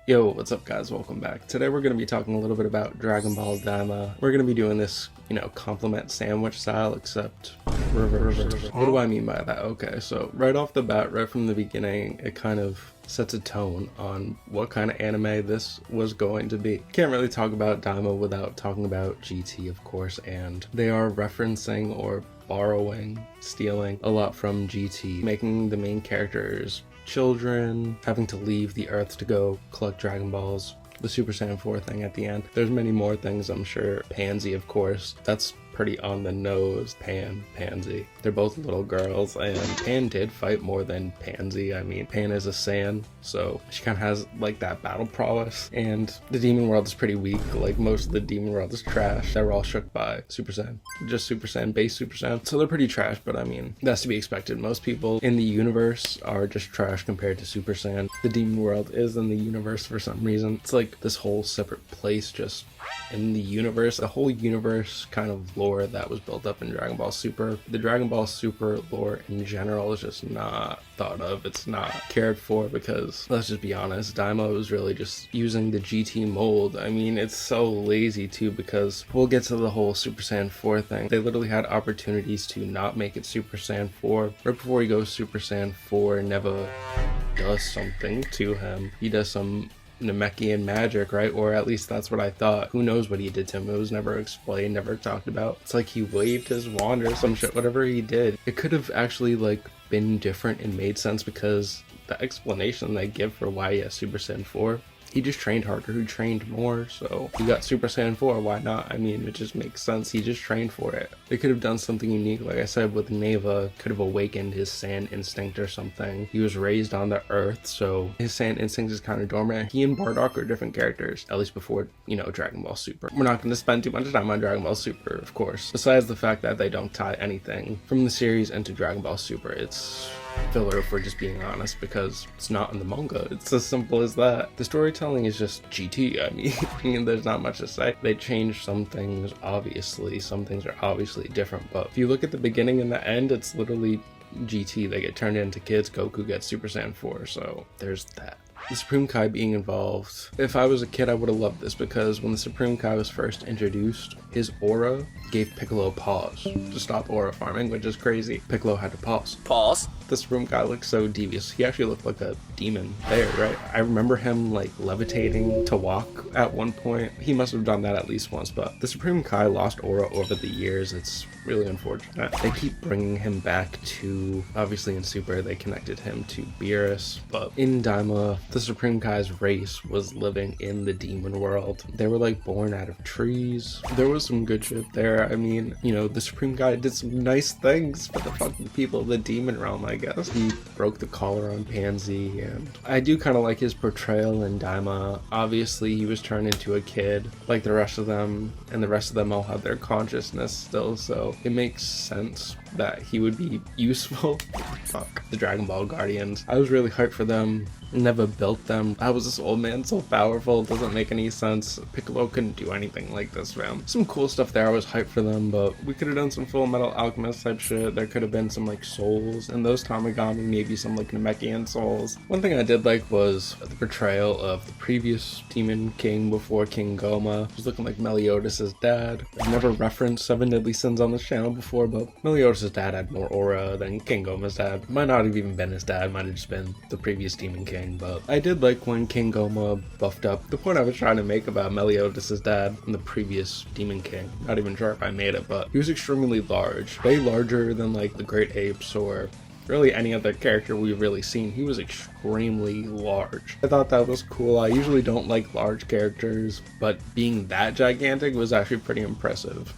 Yo, what's up guys? Welcome back. Today we're going to be talking a little bit about Dragon Ball Daima. We're going to be doing this, compliment sandwich style, except reverse. What do I mean by that? Okay, so right off the bat, right from the beginning, it kind of sets a tone on what kind of anime this was going to be. Can't really talk about Daima without talking about GT, of course, and they are referencing or borrowing, stealing a lot from GT, making the main characters children, having to leave the Earth to go collect Dragon Balls, the Super Saiyan 4 thing at the end. There's many more things, I'm sure. Pansy, of course. That's pretty on the nose. Pansy. They're both little girls, and Pan did fight more than Pansy. I mean, Pan is a Saiyan, so she kind of has like that battle prowess, and the demon world is pretty weak. Like most of the demon world is trash. They were all shook by Super Saiyan. Just Super Saiyan, base Super Saiyan. So they're pretty trash, but I mean, that's to be expected. Most people in the universe are just trash compared to Super Saiyan. The demon world is in the universe for some reason. It's like this whole separate place just in the universe. The whole universe kind of lore that was built up in Dragon Ball Super. The Dragon Ball Super lore in general is just not thought of. It's not cared for because, let's just be honest, Daima was really just using the GT mold. I mean, it's so lazy too, because we'll get to the whole Super Saiyan 4 thing. They literally had opportunities to not make it Super Saiyan 4. Right before he goes Super Saiyan 4, Neva does something to him. He does some Namekian magic, right? Or at least that's what I thought. Who knows what he did to him? It was never explained, never talked about. It's like he waved his wand or some shit. Whatever he did, it could have actually been different and made sense, because the explanation they give for why he has Super Saiyan 4, he just trained harder, he trained more, so he got Super Saiyan 4, why not? I mean, it just makes sense, he just trained for it. They could have done something unique, like I said, with Neva, could have awakened his Saiyan instinct or something. He was raised on the Earth, so his Saiyan instinct is kind of dormant. He and Bardock are different characters, at least before, Dragon Ball Super. We're not going to spend too much time on Dragon Ball Super, of course. Besides the fact that they don't tie anything from the series into Dragon Ball Super, it's filler, if we're just being honest, because it's not in the manga. It's as simple as that. The storytelling is just GT. I mean, there's not much to say. They changed some things, obviously. Some things are obviously different, but if you look at the beginning and the end, it's literally GT. They get turned into kids. Goku gets Super Saiyan 4, so there's that. The Supreme Kai being involved. If I was a kid, I would have loved this, because when the Supreme Kai was first introduced, his aura gave Piccolo pause to stop aura farming, which is crazy. Piccolo had to pause. The Supreme Kai looked so devious. He actually looked like a demon there, right? I remember him levitating to walk at one point. He must have done that at least once, but the Supreme Kai lost aura over the years. It's really unfortunate. They keep bringing him back to, obviously in Super, they connected him to Beerus, but in Daima, the Supreme Kai's race was living in the demon world. They were born out of trees. There was some good shit there. I mean, the Supreme Kai did some nice things for the fucking people of the demon realm, I guess. He broke the collar on Pansy, and I do kind of like his portrayal in Daima. Obviously, he was turned into a kid like the rest of them, and the rest of them all have their consciousness still, so it makes sense that he would be useful. Fuck. The Dragon Ball Guardians. I was really hyped for them. Never built them. How was this old man so powerful? It doesn't make any sense. Piccolo couldn't do anything like this, fam. Some cool stuff there. I was hyped for them, but we could have done some Full Metal Alchemist type shit. There could have been some souls, and those Tamagami, maybe some Namekian souls. One thing I did like was the portrayal of the previous Demon King before King Goma. He was looking like Meliodas' dad. I've never referenced Seven Deadly Sins on this channel before, but Meliodas' dad had more aura than King Goma's dad. Might not have even been his dad, might have just been the previous Demon King. But I did like when King Goma buffed up. The point I was trying to make about Meliodas' dad and the previous Demon King, not even sure if I made it, but he was extremely large. Way larger than the Great Apes or really any other character we've really seen. He was extremely large. I thought that was cool. I usually don't like large characters, but being that gigantic was actually pretty impressive.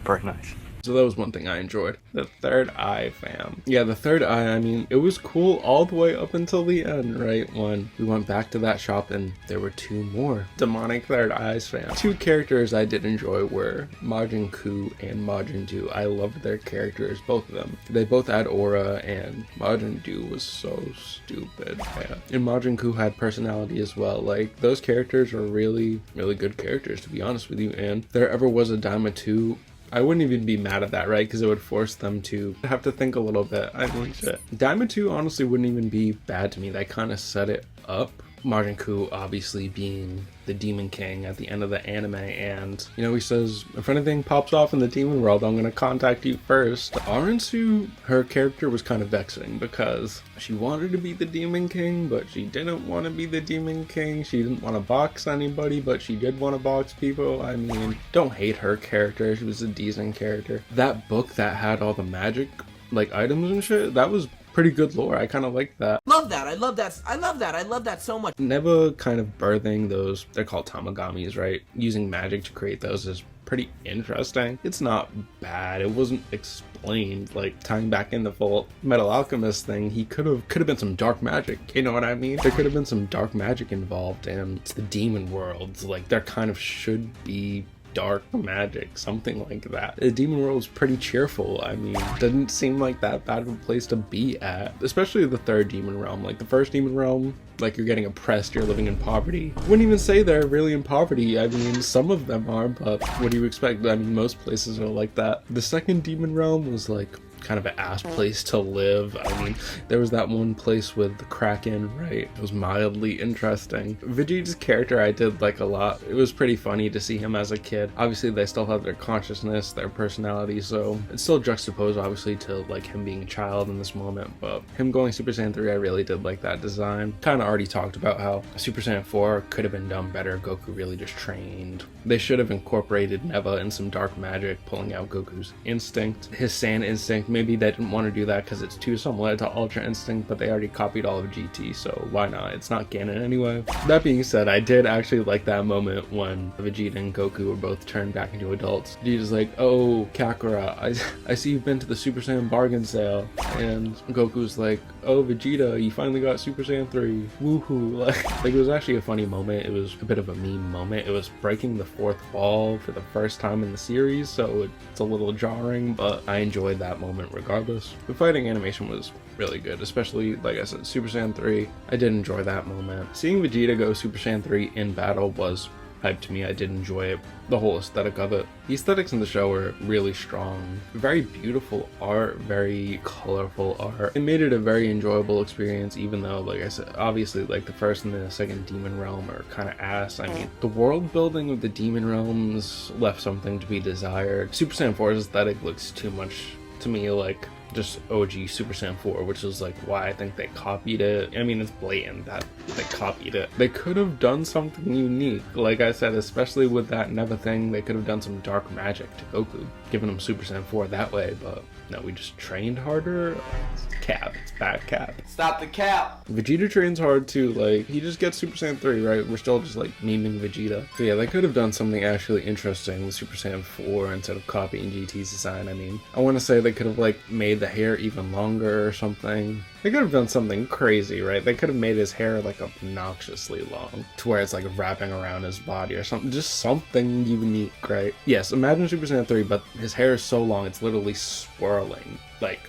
Very nice. So that was one thing I enjoyed. The third eye, fam. Yeah, the third eye, I mean, it was cool all the way up until the end, right? When we went back to that shop and there were two more demonic third eyes, fam. Two characters I did enjoy were Majin Kuu and Majin Duu. I loved their characters, both of them. They both had aura, and Majin Duu was so stupid. Yeah. And Majin Kuu had personality as well. Those characters are really, really good characters, to be honest with you. And if there ever was a Daima 2, I wouldn't even be mad at that, right? Because it would force them to have to think a little bit. I mean, shit. Daima 2 honestly wouldn't even be bad to me. They kind of set it up Majin Kuu obviously being the Demon King at the end of the anime, and you know, he says, if anything pops off in the demon world, I'm gonna contact you first. Arinsu, her character was kind of vexing because she wanted to be the Demon King, but she didn't want to be the Demon King. She didn't want to box anybody, but she did want to box people. I mean, don't hate her character, she was a decent character. That book that had all the magic like items and shit, that was pretty good lore. I kind of like that. Love that. I love that. I love that. I love that so much. Neva kind of birthing those, they're called tamagamis, right? Using magic to create those is pretty interesting. It's not bad. It wasn't explained, like tying back in the full Metal Alchemist thing. He could have been some dark magic, you know what I mean? There could have been some dark magic involved, and it's the demon world. Like there kind of should be dark magic, something like that. The demon world is pretty cheerful. I mean, didn't seem like that bad of a place to be at, especially the third demon realm. Like the first demon realm, like you're getting oppressed, you're living in poverty. I wouldn't even say they're really in poverty. I mean, some of them are, but what do you expect? I mean, most places are like that. The second demon realm was like kind of an ass place to live. I mean, there was that one place with the Kraken, right? It was mildly interesting. Vegeta's character I did like a lot. It was pretty funny to see him as a kid. Obviously they still have their consciousness, their personality, so it's still juxtaposed obviously to like him being a child in this moment, but him going Super Saiyan 3, I really did like that design. Kind of already talked about how Super Saiyan 4 could have been done better. Goku really just trained. They should have incorporated Neva in some dark magic, pulling out Goku's instinct, his Saiyan instinct. Maybe they didn't want to do that because it's too similar to Ultra Instinct, but they already copied all of GT, so why not? It's not canon anyway. That being said, I did actually like that moment when Vegeta and Goku were both turned back into adults. Vegeta's like, oh, Kakarot, I see you've been to the Super Saiyan bargain sale. And Goku's like, oh, Vegeta, you finally got Super Saiyan 3. Woohoo. Like it was actually a funny moment. It was a bit of a meme moment. It was breaking the fourth wall for the first time in the series, so it's a little jarring, but I enjoyed that moment regardless. The fighting animation was really good, especially, like I said, Super Saiyan 3. I did enjoy that moment. Seeing Vegeta go Super Saiyan 3 in battle was hype to me. I did enjoy it. The whole aesthetic of it. The aesthetics in the show were really strong. Very beautiful art, very colorful art. It made it a very enjoyable experience, even though, like I said, obviously like the first and the second demon realm are kind of ass. I mean, the world building of the demon realms left something to be desired. Super Saiyan 4's aesthetic looks too much to me like just OG Super Saiyan 4, which is like why I think they copied it. I mean, it's blatant that they copied it. They could have done something unique. Like I said, especially with that Neva thing, they could have done some dark magic to Goku, giving him Super Saiyan 4 that way, but no, we just trained harder. It's cap. It's bad cap. Stop the cap. Vegeta trains hard too. Like, he just gets Super Saiyan 3, right? We're still just like memeing Vegeta. So yeah, they could have done something actually interesting with Super Saiyan 4 instead of copying GT's design. I mean, I want to say they could have like made the hair even longer or something. They could have done something crazy, right? They could have made his hair like obnoxiously long to where it's like wrapping around his body or something. Just something unique, right? Yes, imagine Super Saiyan 3, but his hair is so long it's literally swirling like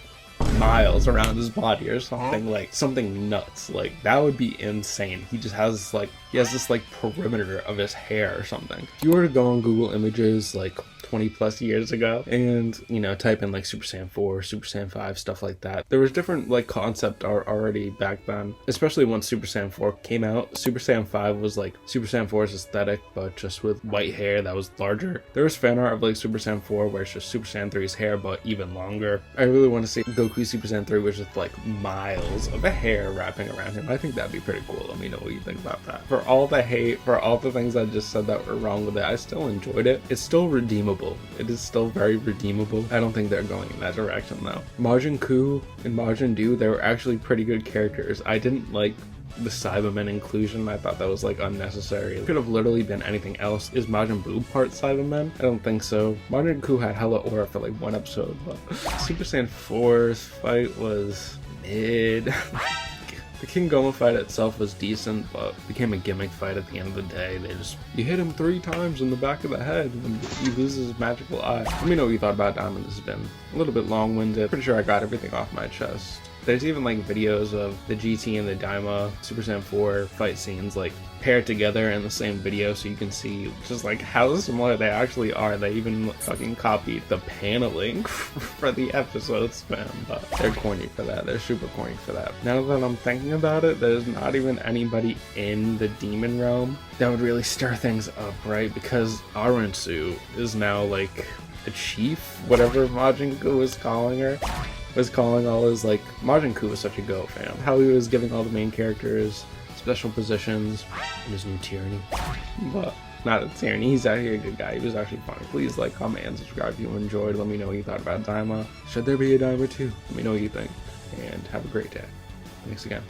miles around his body or something, like something nuts. Like that would be insane. He just has like, he has this like perimeter of his hair or something. If you were to go on Google Images like 20 plus years ago and, you know, type in like Super Saiyan 4, Super Saiyan 5, stuff like that, there was different like concept art already back then, especially when Super Saiyan 4 came out. Super Saiyan 5 was like Super Saiyan 4's aesthetic, but just with white hair that was larger. There was fan art of like Super Saiyan 4 where it's just Super Saiyan 3's hair but even longer. I really want to see Goku Super Saiyan 3 with just like miles of hair wrapping around him. I think that'd be pretty cool. Let me know what you think about that. For all the hate, for all the things I just said that were wrong with it, I still enjoyed it. It's still redeemable. It is still very redeemable. I don't think they're going in that direction though. Majin Kuu and Majin Duu, they were actually pretty good characters. I didn't like the Cybermen inclusion. I thought that was like unnecessary. It could have literally been anything else. Is Majin Buu part Cybermen? I don't think so. Majin Kuu had hella aura for like one episode, but Super Saiyan 4's fight was mid. The King Goma fight itself was decent, but became a gimmick fight at the end of the day. You hit him 3 times in the back of the head and he loses his magical eye. Let me know what you thought about Diamond. This has been a little bit long-winded. Pretty sure I got everything off my chest. There's even like videos of the GT and the Daima Super Saiyan 4 fight scenes like paired together in the same video, so you can see just like how similar they actually are. They even fucking copied the paneling for the episodes, man. But they're corny for that. They're super corny for that. Now that I'm thinking about it, there's not even anybody in the demon realm that would really stir things up, right? Because Arinsu is now like a chief, whatever Majin Buu was calling her. Was calling all his, like, Majin Buu was such a go fan. How he was giving all the main characters special positions in his new tyranny. But not a tyranny, he's actually a good guy. He was actually funny. Please like, comment, and subscribe if you enjoyed. Let me know what you thought about Daima. Should there be a Daima too? Let me know what you think. And have a great day. Thanks again.